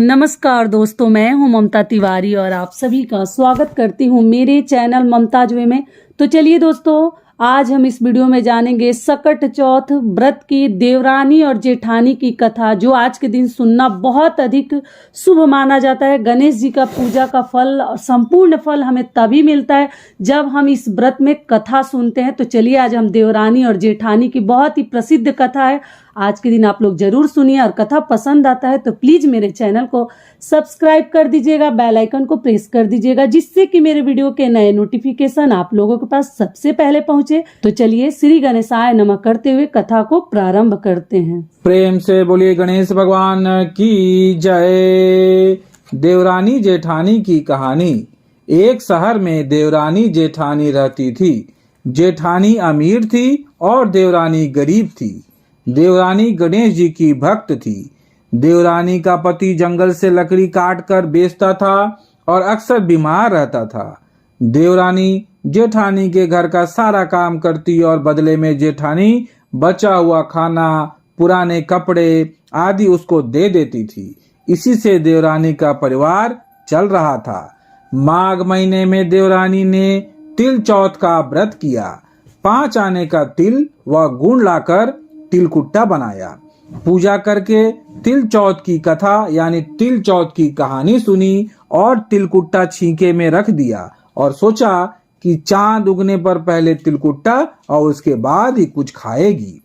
नमस्कार दोस्तों, मैं हूं ममता तिवारी और आप सभी का स्वागत करती हूं मेरे चैनल ममताज वे में। तो चलिए दोस्तों, आज हम इस वीडियो में जानेंगे सकट चौथ व्रत की देवरानी और जेठानी की कथा, जो आज के दिन सुनना बहुत अधिक शुभ माना जाता है। गणेश जी का पूजा का फल और संपूर्ण फल हमें तभी मिलता है जब हम इस व्रत में कथा सुनते हैं। तो चलिए, आज हम देवरानी और जेठानी की बहुत ही प्रसिद्ध कथा है, आज के दिन आप लोग जरूर सुनिए। और कथा पसंद आता है तो प्लीज मेरे चैनल को सब्सक्राइब कर दीजिएगा, बेल आइकन को प्रेस कर दीजिएगा, जिससे कि मेरे वीडियो के नए नोटिफिकेशन आप लोगों के पास सबसे पहले पहुंचे। तो चलिए, श्री गणेशाय नमः करते हुए कथा को प्रारंभ करते हैं। प्रेम से बोलिए गणेश भगवान की जय। देवरानी जेठानी की कहानी। एक शहर में देवरानी जेठानी रहती थी। जेठानी अमीर थी और देवरानी गरीब थी। देवरानी गणेश जी की भक्त थी। देवरानी का पति जंगल से लकड़ी काट कर बेचता था और अक्सर बीमार रहता था। देवरानी जेठानी के घर का सारा काम करती और बदले में जेठानी बचा हुआ खाना, पुराने कपड़े आदि उसको दे देती थी। इसी से देवरानी का परिवार चल रहा था। माघ महीने में देवरानी ने तिल चौथ का व्रत किया। 5 आने का तिल व गुड़ लाकर तिलकुट्टा बनाया। पूजा करके तिल चौथ की कथा यानी तिल चौथ की कहानी सुनी और तिलकुट्टा छींके में रख दिया और सोचा कि चांद उगने पर पहले तिलकुट्टा और उसके बाद ही कुछ खाएगी।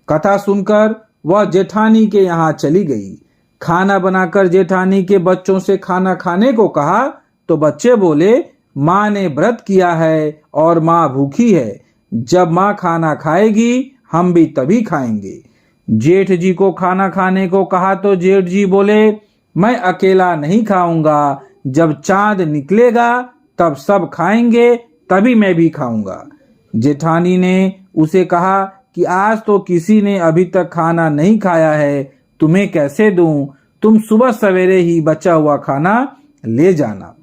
कथा सुनकर वह जेठानी के यहाँ चली गई। खाना बनाकर जेठानी के बच्चों से खाना खाने को कहा तो बच्चे बोले, माँ ने व्रत किया है और माँ भूखी है। जब माँ खाना खाएगी हम भी तभी खाएंगे। जेठ जी को खाना खाने को कहा तो जेठ जी बोले, मैं अकेला नहीं खाऊंगा, जब चांद निकलेगा तब सब खाएंगे, तभी मैं भी खाऊंगा। जेठानी ने उसे कहा कि आज तो किसी ने अभी तक खाना नहीं खाया है, तुम्हें कैसे दूं? तुम सुबह सवेरे ही बचा हुआ खाना ले जाना।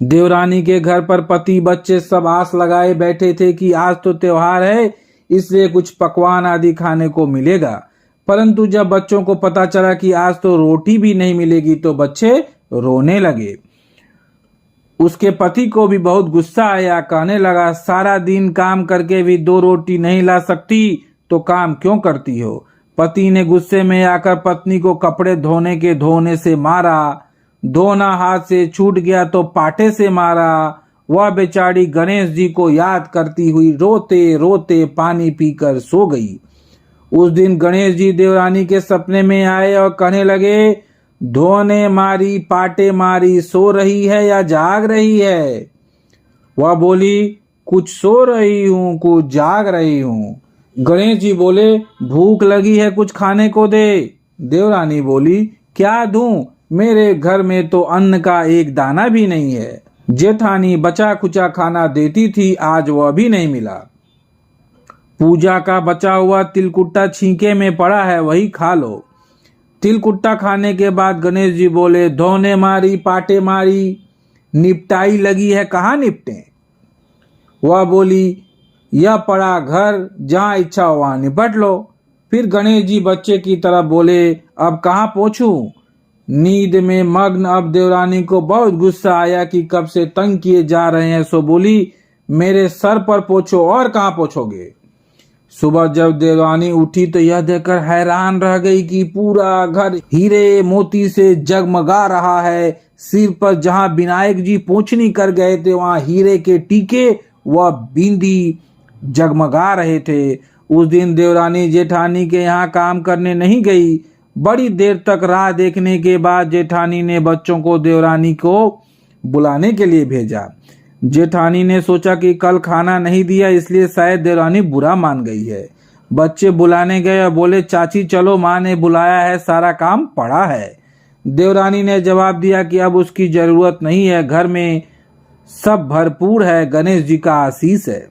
देवरानी के घर पर पति बच्चे सब आस लगाए बैठे थे कि आज तो त्योहार है, इसलिए कुछ पकवान आदि खाने को मिलेगा। परंतु जब बच्चों को पता चला कि आज तो रोटी भी नहीं मिलेगी तो बच्चे रोने लगे। उसके पति को भी बहुत गुस्सा आया। कहने लगा, सारा दिन काम करके भी 2 रोटी नहीं ला सकती तो काम क्यों करती हो? पति ने गुस्से में आकर पत्नी को कपड़े धोने से मारा। धोना हाथ से छूट गया तो पाटे से मारा। वह बेचारी गणेश जी को याद करती हुई रोते रोते पानी पीकर सो गई। उस दिन गणेश जी देवरानी के सपने में आए और कहने लगे, धोने मारी पाटे मारी, सो रही है या जाग रही है? वह बोली, कुछ सो रही हूँ कुछ जाग रही हूँ। गणेश जी बोले, भूख लगी है, कुछ खाने को दे। देवरानी बोली, क्या दूं? मेरे घर में तो अन्न का एक दाना भी नहीं है। जेठानी बचा खुचा खाना देती थी, आज वह भी नहीं मिला। पूजा का बचा हुआ तिलकुट्टा छींके में पड़ा है, वही खा लो। तिलकुट्टा खाने के बाद गणेश जी बोले, धोने मारी पाटे मारी, निपटाई लगी है, कहाँ निपटे? वह बोली, यह पड़ा घर, जहाँ इच्छा हो वहां निपट लो। फिर गणेश जी बच्चे की तरह बोले, अब कहाँ पहुंचूं? नींद में मग्न अब देवरानी को बहुत गुस्सा आया कि कब से तंग किए जा रहे हैं, सो बोली, मेरे सर पर पोछो। और कहाँ पोछोगे? सुबह जब देवरानी उठी तो यह देखकर हैरान रह गई कि पूरा घर हीरे मोती से जगमगा रहा है। सिर पर जहाँ विनायक जी पोंछनी कर गए थे वहां हीरे के टीके व बिंदी जगमगा रहे थे। उस दिन देवरानी जेठानी के यहाँ काम करने नहीं गई। बड़ी देर तक राह देखने के बाद जेठानी ने बच्चों को देवरानी को बुलाने के लिए भेजा। जेठानी ने सोचा कि कल खाना नहीं दिया इसलिए शायद देवरानी बुरा मान गई है। बच्चे बुलाने गए और बोले, चाची चलो, माँ ने बुलाया है, सारा काम पड़ा है। देवरानी ने जवाब दिया कि अब उसकी जरूरत नहीं है, घर में सब भरपूर है, गणेश जी का आशीष है।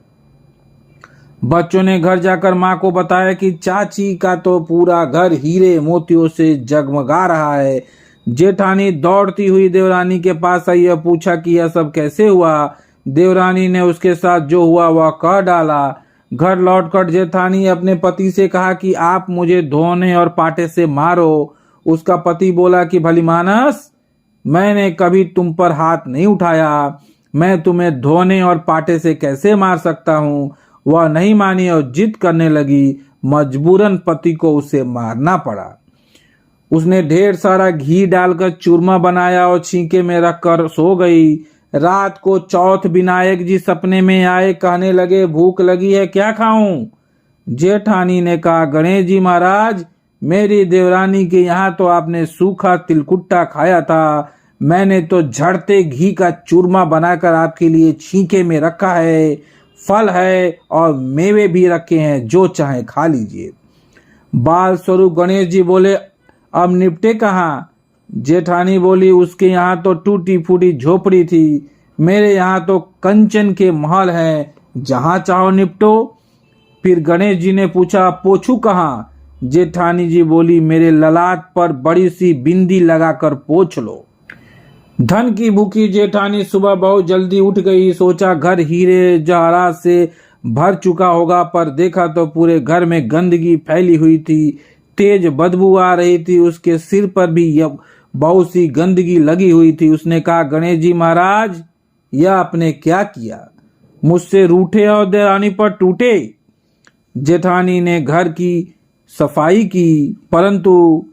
बच्चों ने घर जाकर माँ को बताया कि चाची का तो पूरा घर हीरे मोतियों से जगमगा रहा है। जेठानी दौड़ती हुई देवरानी के पास आई और पूछा कि यह सब कैसे हुआ। देवरानी ने उसके साथ जो हुआ वह कह डाला। घर लौटकर जेठानी अपने पति से कहा कि आप मुझे धोने और पाटे से मारो। उसका पति बोला कि भली मानस, मैंने कभी तुम पर हाथ नहीं उठाया, मैं तुम्हें धोने और पाटे से कैसे मार सकता हूँ। वह नहीं मानी और जिद करने लगी। मजबूरन पति को उसे मारना पड़ा। उसने ढेर सारा घी डालकर चूरमा बनाया और छींके में रखकर सो गई। रात को चौथ विनायक जी सपने में आए, कहने लगे भूख लगी है, क्या खाऊं। जेठानी ने कहा गणेश जी महाराज, मेरी देवरानी के यहाँ तो आपने सूखा तिलकुट्टा खाया था, मैंने तो झड़ते घी का चूरमा बनाकर आपके लिए छींके में रखा है, फल है और मेवे भी रखे हैं, जो चाहे खा लीजिए। बाल स्वरूप गणेश जी बोले अब निपटे कहाँ। जेठानी बोली उसके यहाँ तो टूटी फूटी झोपड़ी थी, मेरे यहाँ तो कंचन के महल हैं, जहाँ चाहो निपटो। फिर गणेश जी ने पूछा पोछू कहाँ। जेठानी जी बोली मेरे ललाट पर बड़ी सी बिंदी लगाकर पोछ लो। धन की भूखी जेठानी सुबह बहुत जल्दी उठ गई। सोचा घर हीरे जवाहरात से भर चुका होगा, पर देखा तो पूरे घर में गंदगी फैली हुई थी, तेज बदबू आ रही थी, उसके सिर पर भी बहुत सी गंदगी लगी हुई थी। उसने कहा गणेश जी महाराज, यह आपने क्या किया, मुझसे रूठे और देवरानी पर टूटे। जेठानी ने घर की सफाई की, परंतु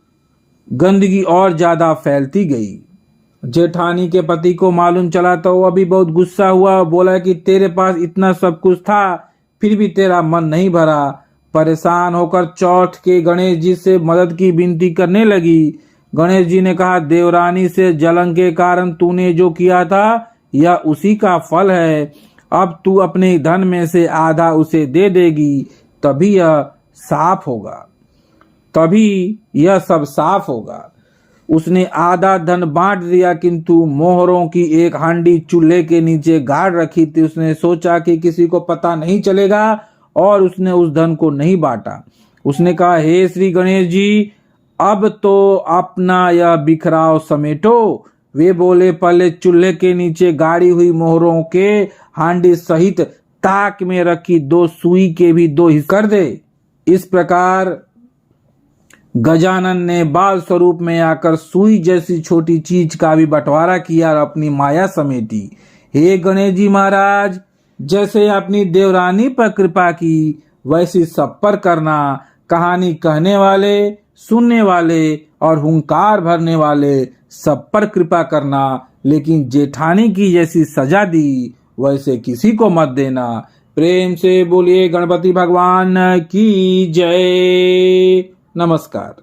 गंदगी और ज्यादा फैलती गई। जेठानी के पति को मालूम चला तो वह भी बहुत गुस्सा हुआ, बोला कि तेरे पास इतना सब कुछ था, फिर भी तेरा मन नहीं भरा। परेशान होकर चौथ के गणेश जी से मदद की विनती करने लगी। गणेश जी ने कहा देवरानी से जलन के कारण तूने जो किया था, यह उसी का फल है। अब तू अपने धन में से आधा उसे दे देगी, तभी यह सब साफ होगा। उसने आधा धन बांट दिया, किंतु मोहरों की एक हांडी चूल्हे के नीचे गाड़ रखी थी। उसने सोचा कि किसी को पता नहीं चलेगा और उसने उस धन को नहीं बांटा। उसने कहा हे श्री गणेश जी, अब तो अपना यह बिखराव समेटो। वे बोले पहले चूल्हे के नीचे गाड़ी हुई मोहरों के हांडी सहित ताक में रखी 2 सुई के भी 2 हिस्से कर दे। इस प्रकार गजानन ने बाल स्वरूप में आकर सुई जैसी छोटी चीज का भी बंटवारा किया और अपनी माया समेटी। हे गणेश जी महाराज, जैसे अपनी देवरानी पर कृपा की, वैसी सब पर करना। कहानी कहने वाले, सुनने वाले और हुंकार भरने वाले सब पर कृपा करना, लेकिन जेठानी की जैसी सजा दी वैसे किसी को मत देना। प्रेम से बोलिए गणपति भगवान की जय। नमस्कार।